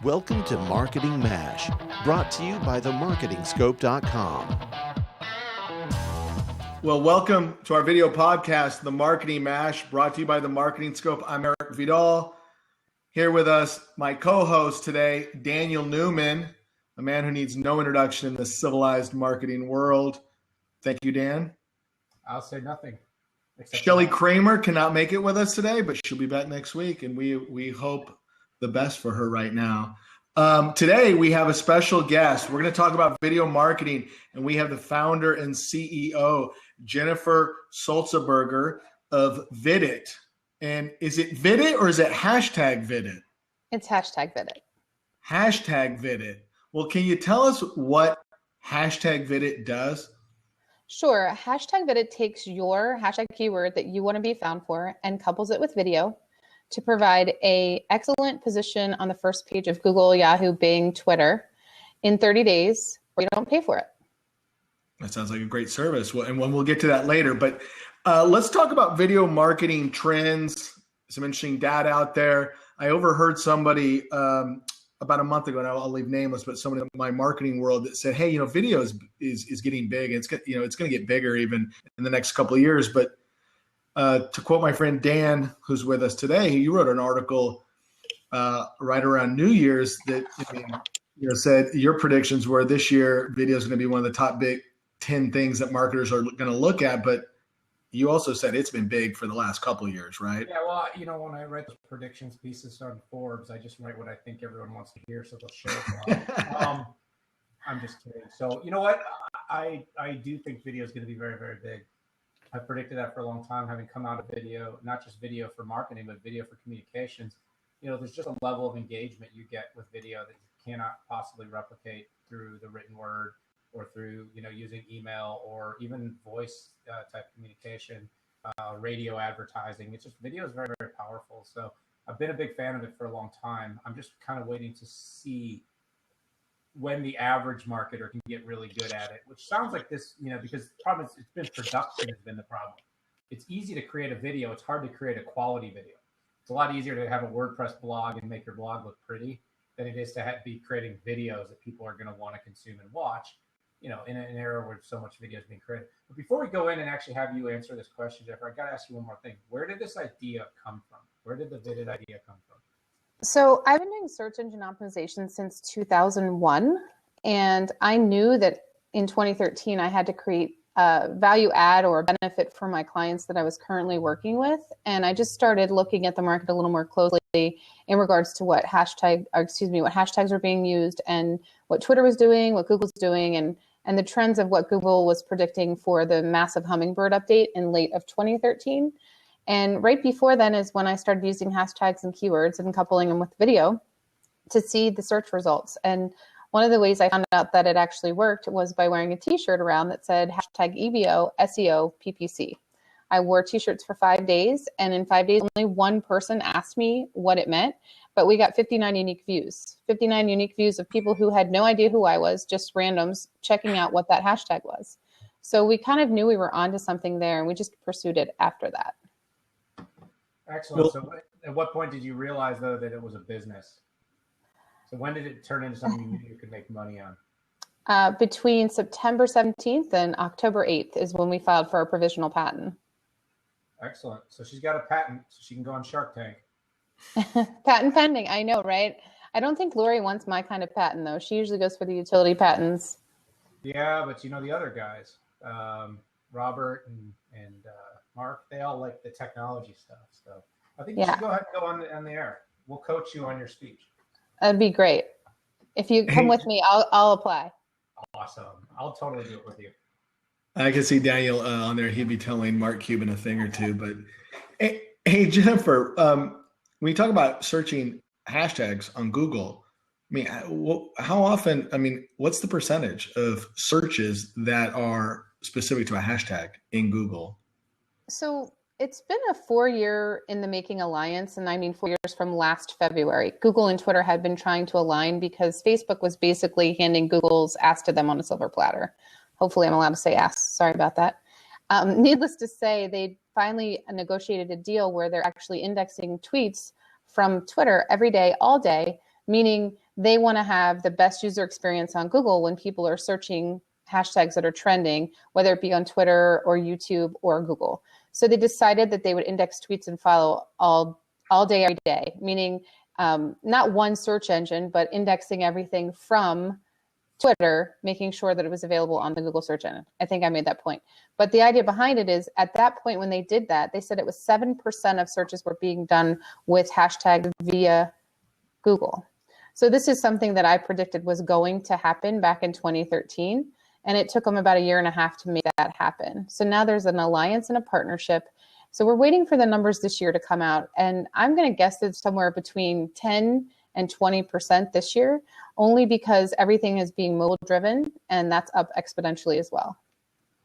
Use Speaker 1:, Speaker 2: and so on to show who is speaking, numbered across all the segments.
Speaker 1: Welcome to Marketing MASH, brought to you by themarketingscope.com.
Speaker 2: Well, welcome to our video podcast, The Marketing MASH, brought to you by The Marketing Scope. I'm Eric Vidal. Here with us, my co-host today, Daniel Newman, a man who needs no introduction in the civilized marketing world. Thank you, Dan.
Speaker 3: I'll say nothing.
Speaker 2: Shelly Kramer cannot make it with us today, but she'll be back next week, and we hope the best for her right now. Today, we have a special guest. We're going to talk about video marketing, and we have the founder and CEO, Jennifer Sultzaberger of Vidit. And is it Vidit or is it hashtag Vidit?
Speaker 4: It's hashtag Vidit.
Speaker 2: Hashtag Vidit. Well, can you tell us what hashtag Vidit does?
Speaker 4: Sure. Hashtag Vidit takes your hashtag keyword that you want to be found for and couples it with video to provide an excellent position on the first page of Google, Yahoo, Bing, Twitter in 30 days, or you don't pay for it.
Speaker 2: That sounds like a great service. And we'll get to that later. But let's talk about video marketing trends, some interesting data out there. I overheard somebody about a month ago, and I'll leave nameless, but somebody in my marketing world that said, hey, video is getting big. And it's going to get bigger even in the next couple of years. But to quote my friend Dan, who's with us today, you wrote an article right around New Year's that said your predictions were this year video is going to be one of the top big 10 things that marketers are going to look at. But you also said it's been big for the last couple of years, right?
Speaker 3: Yeah, well, when I write those predictions pieces on Forbes, I just write what I think everyone wants to hear, so they'll show it. I'm just kidding. So you know what? I do think video is going to be very, very big. I predicted that for a long time, having come out of video, not just video for marketing, but video for communications. There's just a level of engagement you get with video that you cannot possibly replicate through the written word or through, using email or even voice type communication, radio advertising. It's just video is very, very powerful. So I've been a big fan of it for a long time. I'm just kind of waiting to see when the average marketer can get really good at it, which sounds like this, because the problem is it's been production has been the problem. It's easy to create a video. It's hard to create a quality video. It's a lot easier to have a WordPress blog and make your blog look pretty than it is to be creating videos that people are going to want to consume and watch, in an era where so much video is being created. But before we go in and actually have you answer this question, Jennifer, I got to ask you one more thing. Where did this idea come from? Where did the Vidit idea come from?
Speaker 4: So I've been doing search engine optimization since 2001, and I knew that in 2013 I had to create a value add or a benefit for my clients that I was currently working with, and I just started looking at the market a little more closely in regards to what hashtags were being used and what Twitter was doing, what Google's doing, and the trends of what Google was predicting for the massive hummingbird update in late of 2013. And right before then is when I started using hashtags and keywords and coupling them with video to see the search results. And one of the ways I found out that it actually worked was by wearing a t-shirt around that said hashtag EBO, SEO, PPC. I wore t-shirts for 5 days, and in 5 days, only one person asked me what it meant, but we got 59 unique views. 59 unique views of people who had no idea who I was, just randoms checking out what that hashtag was. So we kind of knew we were onto something there, and we just pursued it after that.
Speaker 3: Excellent. So at what point did you realize, though, that it was a business? So when did it turn into something you knew you could make money on?
Speaker 4: Between September 17th and October 8th is when we filed for our provisional patent.
Speaker 3: Excellent. So she's got a patent, so she can go on Shark Tank.
Speaker 4: Patent pending. I know, right? I don't think Lori wants my kind of patent, though. She usually goes for the utility patents.
Speaker 3: Yeah, but the other guys, Robert and Mark, they all like the technology stuff. So I think you should go ahead and go on the air. We'll coach you on your speech.
Speaker 4: That'd be great. If you come with me, I'll apply.
Speaker 3: Awesome. I'll totally do it with you.
Speaker 2: I can see Daniel on there. He'd be telling Mark Cuban a thing or two. But hey, Jennifer, when you talk about searching hashtags on Google, how often, what's the percentage of searches that are specific to a hashtag in Google?
Speaker 4: So it's been a 4-year in the making alliance, and 4 years from last February. Google and Twitter had been trying to align because Facebook was basically handing Google's ass to them on a silver platter. Hopefully I'm allowed to say ass. Sorry about that. Needless to say, they finally negotiated a deal where they're actually indexing tweets from Twitter every day, all day, meaning they want to have the best user experience on Google when people are searching hashtags that are trending, whether it be on Twitter or YouTube or Google. So they decided that they would index tweets and follow all day, every day, meaning not one search engine, but indexing everything from Twitter, making sure that it was available on the Google search engine. I think I made that point. But the idea behind it is at that point when they did that, they said it was 7% of searches were being done with hashtags via Google. So this is something that I predicted was going to happen back in 2013. And it took them about 1.5 years to make that happen. So now there's an alliance and a partnership. So we're waiting for the numbers this year to come out. And I'm going to guess it's somewhere between 10 and 20% this year, only because everything is being mobile driven, and that's up exponentially as well.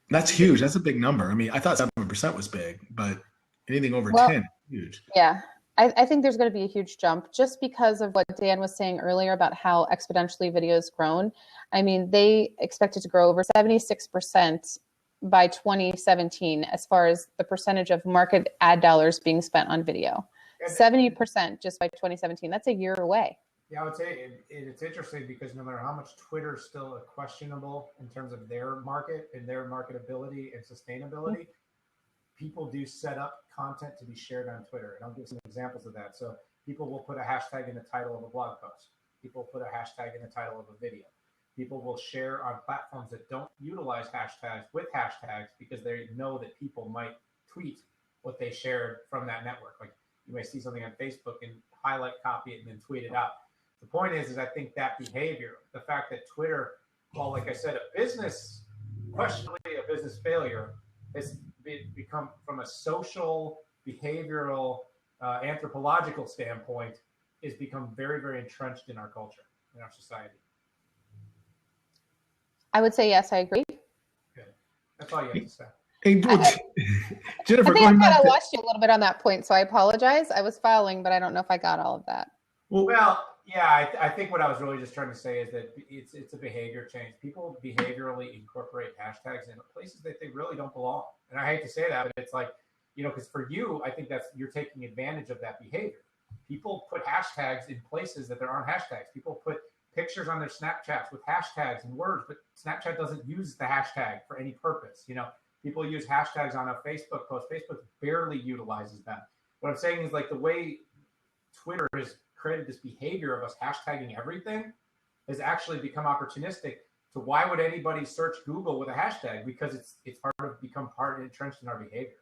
Speaker 2: That's huge. That's a big number. I mean, I thought 7% was big, but anything over 10 is huge.
Speaker 4: Yeah. I think there's going to be a huge jump just because of what Dan was saying earlier about how exponentially video has grown. I mean, they expect it to grow over 76% by 2017 as far as the percentage of market ad dollars being spent on video. 70% just by 2017. That's a year away.
Speaker 3: Yeah, I would say it's interesting because no matter how much Twitter is still questionable in terms of their market and their marketability and sustainability, people do set up content to be shared on Twitter. And I'll give some examples of that. So people will put a hashtag in the title of a blog post. People put a hashtag in the title of a video. People will share on platforms that don't utilize hashtags with hashtags because they know that people might tweet what they shared from that network. Like you may see something on Facebook and highlight, copy it, and then tweet it out. The point is I think that behavior, the fact that Twitter, well, like I said, questionably a business failure, has become from a social, behavioral, anthropological standpoint, is become very, very entrenched in our culture, in our society.
Speaker 4: I would say yes, I agree.
Speaker 3: Good. That's all you have to say.
Speaker 2: Hey, Jennifer,
Speaker 4: I think I watched you a little bit on that point, so I apologize. I was following, but I don't know if I got all of that.
Speaker 3: Well, yeah, I think what I was really just trying to say is that it's a behavior change. People behaviorally incorporate hashtags in places that they really don't belong. And I hate to say that, but it's like, because for you, I think you're taking advantage of that behavior. People put hashtags in places that there aren't hashtags. People put pictures on their Snapchats with hashtags and words, but Snapchat doesn't use the hashtag for any purpose. People use hashtags on a Facebook post. Facebook barely utilizes them. What I'm saying is like the way Twitter has created this behavior of us hashtagging everything has actually become opportunistic to why would anybody search Google with a hashtag? Because it's become part and entrenched in our behavior.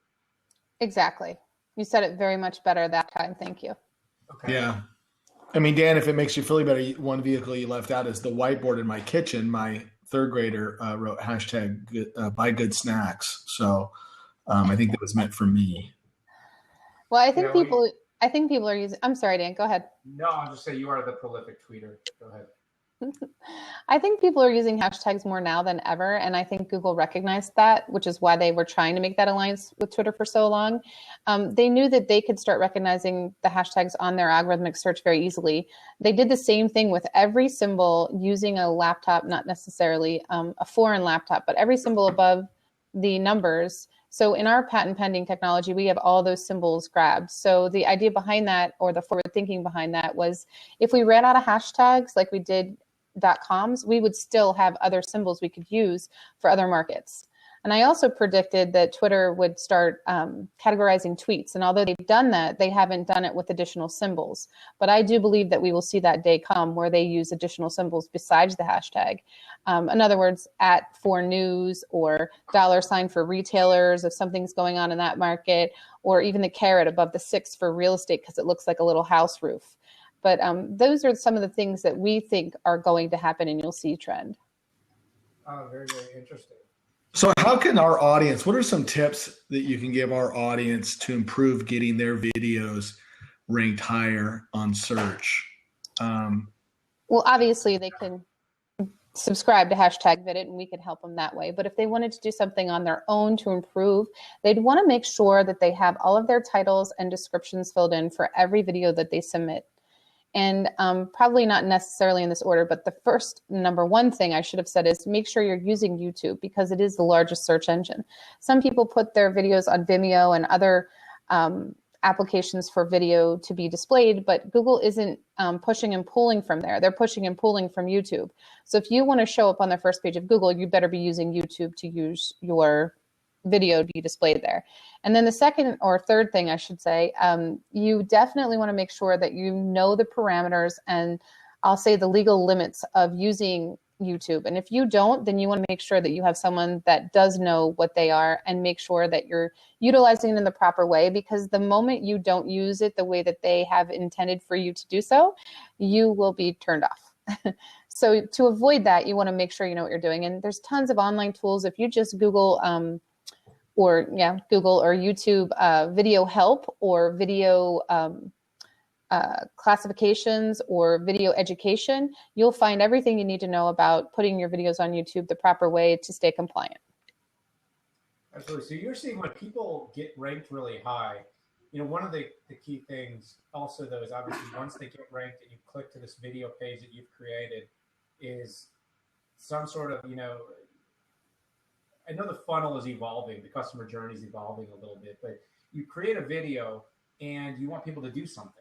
Speaker 4: Exactly. You said it very much better that time. Thank you.
Speaker 2: Okay. Yeah. I mean, Dan, if it makes you feel better, one vehicle you left out is the whiteboard in my kitchen. My third grader wrote hashtag buy good snacks. So I think that was meant for me.
Speaker 4: Well, I think people are using, I'm sorry, Dan, go ahead.
Speaker 3: No, I'll just say you are the prolific tweeter. Go ahead.
Speaker 4: I think people are using hashtags more now than ever. And I think Google recognized that, which is why they were trying to make that alliance with Twitter for so long. They knew that they could start recognizing the hashtags on their algorithmic search very easily. They did the same thing with every symbol using a laptop, not necessarily a foreign laptop, but every symbol above the numbers. So in our patent pending technology, we have all those symbols grabbed. So the idea behind that, or the forward thinking behind that, was if we ran out of hashtags like we did .coms, we would still have other symbols we could use for other markets. And I also predicted that Twitter would start categorizing tweets. And although they've done that, they haven't done it with additional symbols. But I do believe that we will see that day come where they use additional symbols besides the hashtag. In other words, @4news or $ for retailers if something's going on in that market, or even the caret above the 6 for real estate because it looks like a little house roof. But those are some of the things that we think are going to happen, and you'll see trend.
Speaker 3: Oh, very, very interesting.
Speaker 2: So how can our audience, what are some tips that you can give our audience to improve getting their videos ranked higher on search?
Speaker 4: Well, obviously they can subscribe to #Vidit and we could help them that way. But if they wanted to do something on their own to improve, they'd want to make sure that they have all of their titles and descriptions filled in for every video that they submit. And probably not necessarily in this order, but the first number one thing I should have said is make sure you're using YouTube because it is the largest search engine. Some people put their videos on Vimeo and other applications for video to be displayed, but Google isn't pushing and pulling from there. They're pushing and pulling from YouTube. So if you want to show up on the first page of Google, you better be using YouTube to use your video to be displayed there. And then the second or third thing I should say, you definitely want to make sure that you know the parameters and I'll say the legal limits of using YouTube. And if you don't, then you want to make sure that you have someone that does know what they are and make sure that you're utilizing it in the proper way, because the moment you don't use it the way that they have intended for you to do so, you will be turned off. So to avoid that, you want to make sure you know what you're doing. And there's tons of online tools. If you just Google Google or YouTube video help or video classifications or video education, you'll find everything you need to know about putting your videos on YouTube the proper way to stay compliant.
Speaker 3: Absolutely. So you're seeing when people get ranked really high, one of the key things also though is obviously once they get ranked and you click to this video page that you've created is some sort of, I know the funnel is evolving, the customer journey is evolving a little bit, but you create a video and you want people to do something.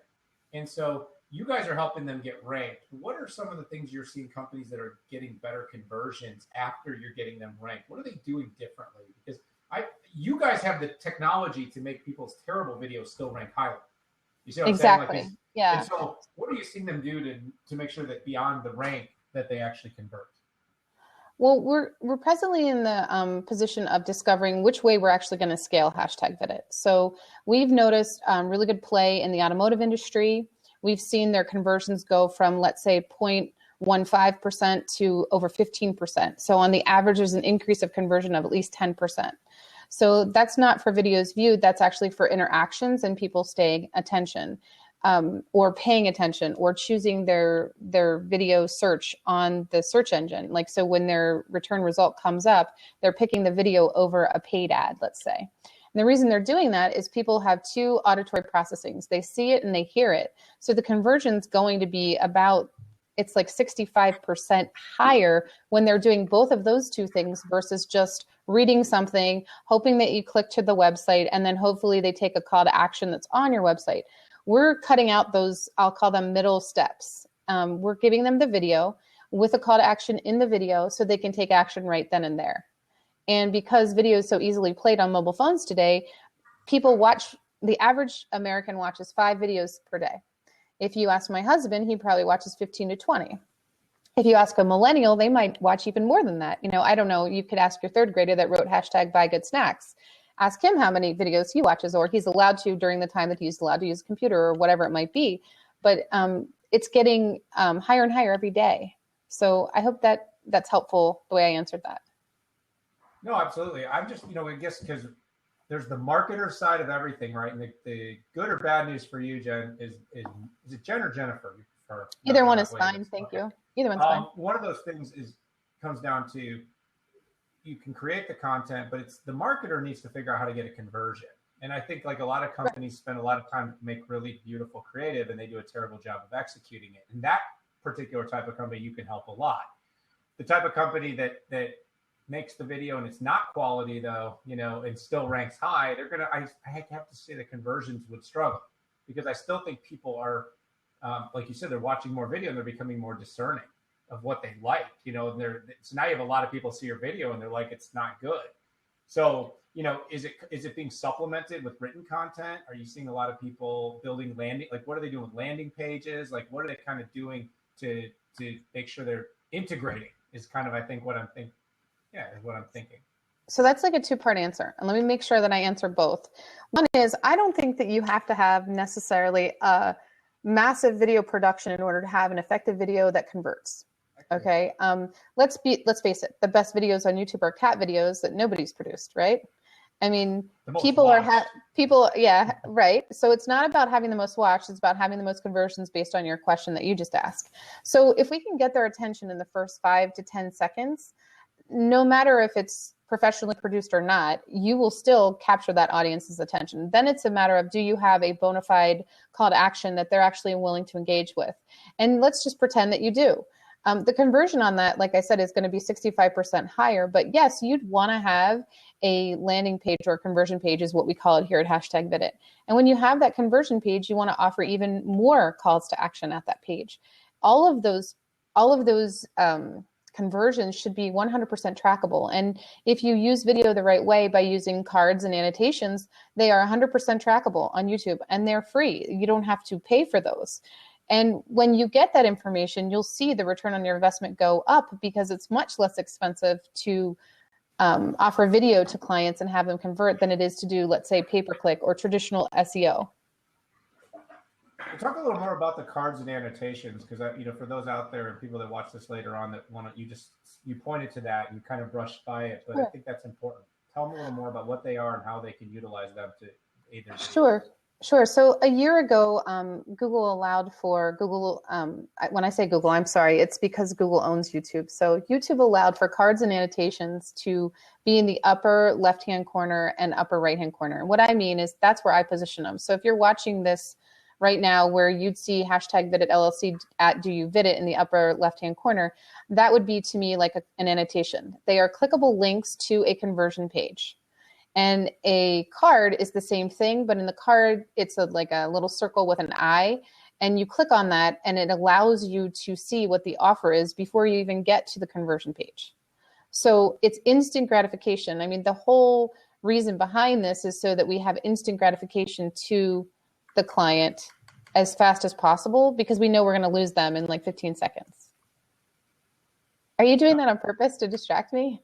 Speaker 3: And so you guys are helping them get ranked. What are some of the things you're seeing companies that are getting better conversions after you're getting them ranked? What are they doing differently? Because you guys have the technology to make people's terrible videos still rank higher. You see what I'm saying?
Speaker 4: Exactly. Yeah.
Speaker 3: And so what are you seeing them do to make sure that beyond the rank that they actually convert?
Speaker 4: Well, we're presently in the position of discovering which way we're actually going to scale #Vidit. So we've noticed really good play in the automotive industry. We've seen their conversions go from, let's say, 0.15% to over 15%. So on the average, there's an increase of conversion of at least 10%. So that's not for videos viewed. That's actually for interactions and people staying attention. Or paying attention or choosing their video search on the search engine. Like, so when their return result comes up, they're picking the video over a paid ad, let's say. And the reason they're doing that is people have two auditory processings. They see it and they hear it. So the conversion's going to be about, it's like 65% higher when they're doing both of those two things versus just reading something, hoping that you click to the website, and then hopefully they take a call to action that's on your website. We're cutting out those, I'll call them middle steps. We're giving them the video with a call to action in the video so they can take action right then and there. And because video is so easily played on mobile phones today, people watch, the average American watches 5 videos per day. If you ask my husband, he probably watches 15 to 20. If you ask a millennial, they might watch even more than that. I don't know, you could ask your 3rd grader that wrote #BuyGoodSnacks. Ask him how many videos he watches, or he's allowed to during the time that he's allowed to use a computer or whatever it might be. But it's getting higher and higher every day. So I hope that that's helpful the way I answered that.
Speaker 3: No, absolutely. I'm just, I guess because there's the marketer side of everything, right? And the good or bad news for you, Jen, is it Jen or Jennifer?
Speaker 4: Either one is fine. Thank you. Either one's fine.
Speaker 3: One of those things comes down to, you can create the content, but it's the marketer needs to figure out how to get a conversion. And I think like a lot of companies spend a lot of time to make really beautiful creative and they do a terrible job of executing it. And that particular type of company, you can help a lot. The type of company that makes the video and it's not quality though, and still ranks high, I have to say the conversions would struggle, because I still think people are, like you said, they're watching more video and they're becoming more discerning of what they like, and so now you have a lot of people see your video and they're like, it's not good. So, is it being supplemented with written content? Are you seeing a lot of people building what are they doing with landing pages? Like, what are they kind of doing to make sure they're integrating is kind of, I think, what I'm thinking. Yeah, is what I'm thinking.
Speaker 4: So that's like a 2-part answer. And let me make sure that I answer both. One is, I don't think that you have to have necessarily a massive video production in order to have an effective video that converts. Okay. Let's face it. The best videos on YouTube are cat videos that nobody's produced, right? I mean, yeah, right. So it's not about having the most watched. It's about having the most conversions based on your question that you just asked. So if we can get their attention in the first 5 to 10 seconds, no matter if it's professionally produced or not, you will still capture that audience's attention. Then it's a matter of, do you have a bona fide call to action that they're actually willing to engage with? And let's just pretend that you do. The conversion on that, like I said, is going to be 65% higher. But yes, you'd want to have a landing page or a conversion page is what we call it here at #VidIt. And when you have that conversion page, you want to offer even more calls to action at that page. All of those conversions should be 100% trackable. And if you use video the right way by using cards and annotations, they are 100% trackable on YouTube, and they're free. You don't have to pay for those. And when you get that information, you'll see the return on your investment go up, because it's much less expensive to offer video to clients and have them convert than it is to do, let's say, pay-per-click or traditional SEO.
Speaker 3: Talk a little more about the cards and annotations, because for those out there and people that watch this later on that want to, you pointed to that and you kind of brushed by it, but I think that's important. Tell me a little more about what they are and how they can utilize them to aid their videos.
Speaker 4: Sure. So a year ago, Google allowed for Google, when I say Google, I'm sorry, it's because Google owns YouTube. So YouTube allowed for cards and annotations to be in the upper left-hand corner and upper right-hand corner. And what I mean is that's where I position them. So if you're watching this right now, where you'd see #VidIt LLC at Do You Vidit in the upper left-hand corner, that would be to me like an annotation. They are clickable links to a conversion page. And a card is the same thing, but in the card, it's like a little circle with an eye, and you click on that, and it allows you to see what the offer is before you even get to the conversion page. So it's instant gratification. I mean, the whole reason behind this is so that we have instant gratification to the client as fast as possible, because we know we're going to lose them in like 15 seconds. Are you doing that on purpose to distract me?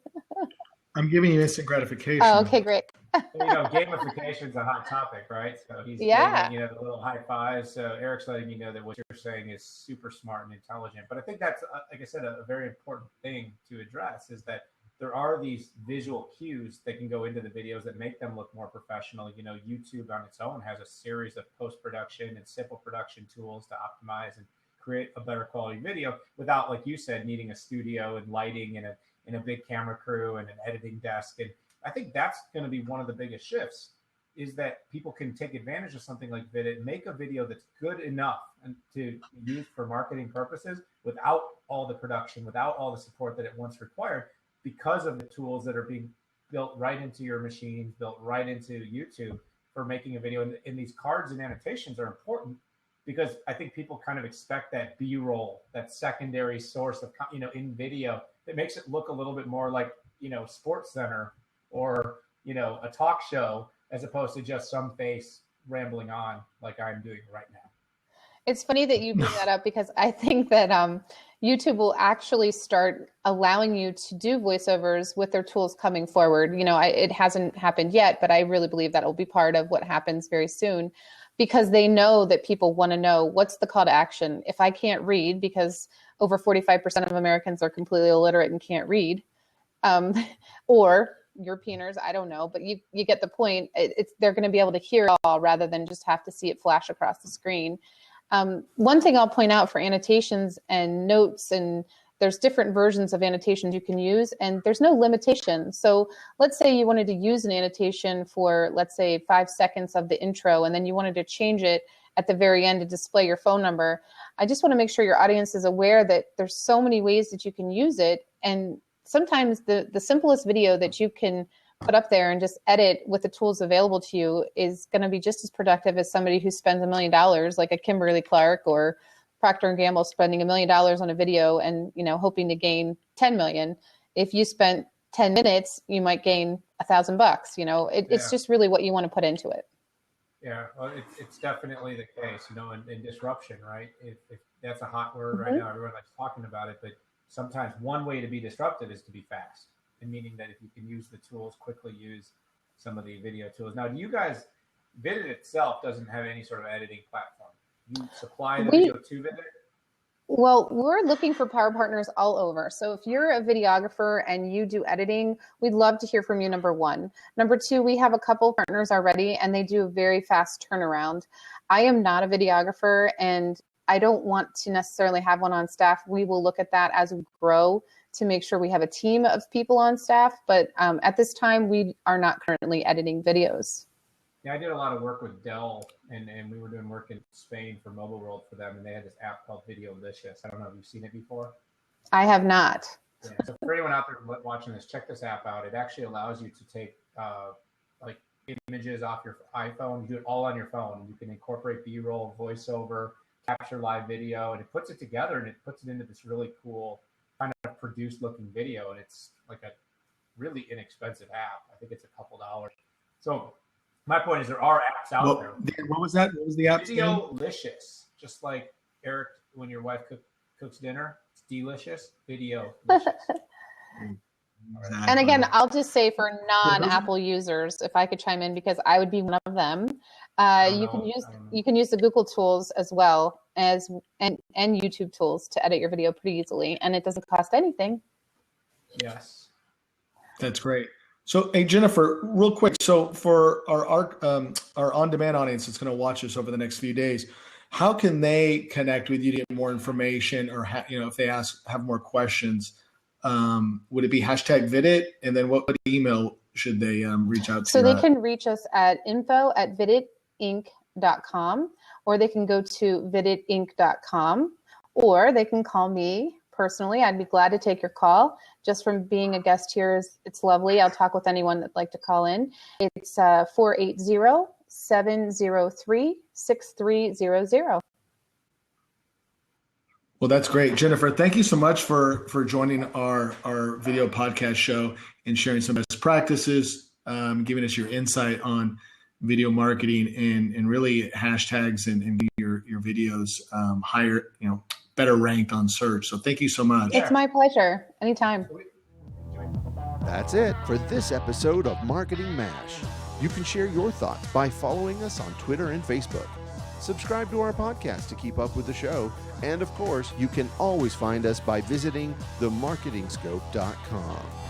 Speaker 2: I'm giving you instant gratification.
Speaker 4: Oh, okay, great.
Speaker 3: Gamification is a hot topic, right? So he's giving, the little high fives. So Eric's letting you know that what you're saying is super smart and intelligent. But I think that's, like I said, a very important thing to address, is that there are these visual cues that can go into the videos that make them look more professional. YouTube on its own has a series of post-production and simple production tools to optimize and create a better quality video without, like you said, needing a studio and lighting and a big camera crew and an editing desk. And I think that's going to be one of the biggest shifts, is that people can take advantage of something like Vidit, make a video that's good enough and to use for marketing purposes without all the production, without all the support that it once required, because of the tools that are being built right into your machines, built right into YouTube for making a video. And these cards and annotations are important, because I think people kind of expect that B-roll, that secondary source of, in video, that makes it look a little bit more like, Sports Center or, a talk show, as opposed to just some face rambling on like I'm doing right now.
Speaker 4: It's funny that you bring that up, because I think that YouTube will actually start allowing you to do voiceovers with their tools coming forward. It hasn't happened yet, but I really believe that will be part of what happens very soon, because they know that people want to know what's the call to action. If I can't read, because over 45% of Americans are completely illiterate and can't read, or Europeaners, I don't know, but you get the point. They're going to be able to hear it all rather than just have to see it flash across the screen. One thing I'll point out for annotations and notes, and there's different versions of annotations you can use, and there's no limitation. So let's say you wanted to use an annotation for, let's say, 5 seconds of the intro, and then you wanted to change it at the very end to display your phone number. I just want to make sure your audience is aware that there's so many ways that you can use it. And sometimes the simplest video that you can put up there and just edit with the tools available to you is going to be just as productive as somebody who spends $1 million, like a Kimberly Clark or Procter & Gamble, spending $1 million on a video and, hoping to gain 10 million. If you spent 10 minutes, you might gain $1,000. It's just really what you want to put into it.
Speaker 3: Yeah, well, it's definitely the case, in disruption, right? If that's a hot word right now, everyone likes talking about it, but sometimes one way to be disruptive is to be fast, and meaning that if you can use the tools, quickly use some of the video tools. Now, do you guys, Vidit itself doesn't have any sort of editing platform. You supply the video to Vidit?
Speaker 4: Well, we're looking for power partners all over. So if you're a videographer and you do editing, we'd love to hear from you, number one. Number two, we have a couple partners already, and they do a very fast turnaround. I am not a videographer, and I don't want to necessarily have one on staff. We will look at that as we grow to make sure we have a team of people on staff. But at this time, we are not currently editing videos.
Speaker 3: Yeah, I did a lot of work with Dell, and we were doing work in Spain for Mobile World for them, and they had this app called Videolicious. I don't know if you've seen it before.
Speaker 4: I have not.
Speaker 3: Yeah, so for anyone out there watching this, check this app out. It actually allows you to take like images off your iPhone. You do it all on your phone. You can incorporate B-roll, voiceover, capture live video, and it puts it together and it puts it into this really cool kind of produced looking video. And it's like a really inexpensive app. I think it's a couple dollars. So my point is there are apps out there.
Speaker 2: Dan, what was that? What was the app?
Speaker 3: Videolicious. Just like Eric, when your wife cooks dinner, it's delicious. Videolicious.
Speaker 4: And again, I'll just say for non-Apple users, if I could chime in, because I would be one of them. You can use the Google tools as well as and YouTube tools to edit your video pretty easily, and it doesn't cost anything.
Speaker 3: Yes,
Speaker 2: that's great. So, hey Jennifer, real quick. So, for our on-demand audience that's going to watch us over the next few days, how can they connect with you to get more information, or if they have more questions? Would it be #Vidit? And then what email should they reach out to?
Speaker 4: So they can reach us at info@viditinc.com, or they can go to viditinc.com, or they can call me personally. I'd be glad to take your call. Just from being a guest here, it's lovely. I'll talk with anyone that'd like to call in. It's 480-703-6300.
Speaker 2: Well, that's great. Jennifer, thank you so much for joining our video podcast show and sharing some best practices, giving us your insight on video marketing and really hashtags and your videos higher, better ranked on search. So thank you so much.
Speaker 4: It's my pleasure. Anytime.
Speaker 1: That's it for this episode of Marketing Mash. You can share your thoughts by following us on Twitter and Facebook. Subscribe to our podcast to keep up with the show. And of course, you can always find us by visiting themarketingscope.com.